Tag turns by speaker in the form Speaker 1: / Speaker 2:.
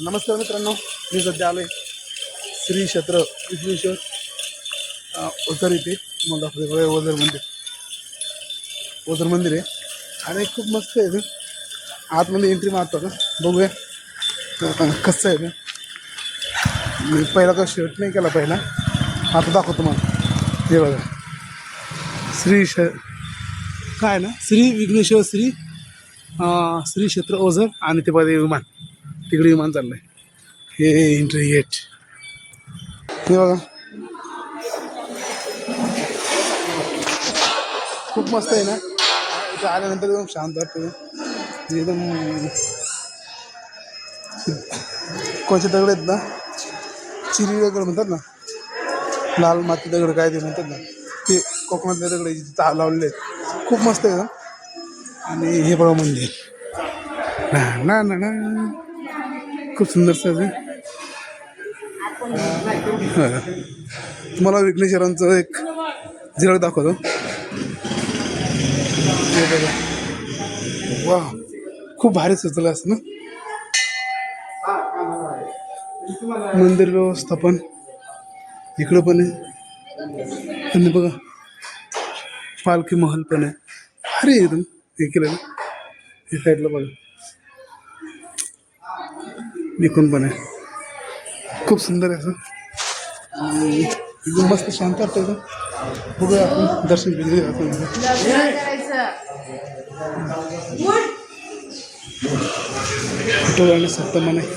Speaker 1: नमस्कार मित्रांनो, मी सध्या आलो आहे श्री क्षेत्र विघ्नेश्वर ओझर इथे मला ओझर मंदिर आहे आणि खूप मस्त आहे. आतमध्ये एंट्री मारतो का बघूया कसं आहे. मी पहिला तो शर्ट नाही केला पहिला, आता दाखवतो मला. हे बघा काय ना श्री विघ्नेश्वर श्री क्षेत्र ओझर आणि ते बघा विमान, तिकडे विमान चाललंय. हे एंट्री गेट हे बघा, खूप मस्त आहे ना. इथे आल्यानंतर एकदम शांत वाटतं. एकदम कोणते दगड आहेत ना, चिरी दगड म्हणतात ना, लाल माती दगड काय ते म्हणतात ना, ते कोकणातले दगड इथे लावलेले आहेत. खूप मस्त आहे. आणि हे बघा मंदिर ना ना ना ना, खूप सुंदरसं आहे. तुम्हाला विघ्नेश्वरांचं एक झलक दाखवतो. हे बघा, वा खूप भारी सुचलं असं ना. मंदिर व्यवस्थापन इकडं पण आहे आणि बघा पालखी महल पण आहे. भारी एकदम हे केलं ना. हे साईडला बघा निकून पण आहे. खूप सुंदर आहे असं, एकदम मस्त शांत वाटतं एकदम. बघूया आपण दर्शन घेऊया आपण. आणि सप्तमान आहे.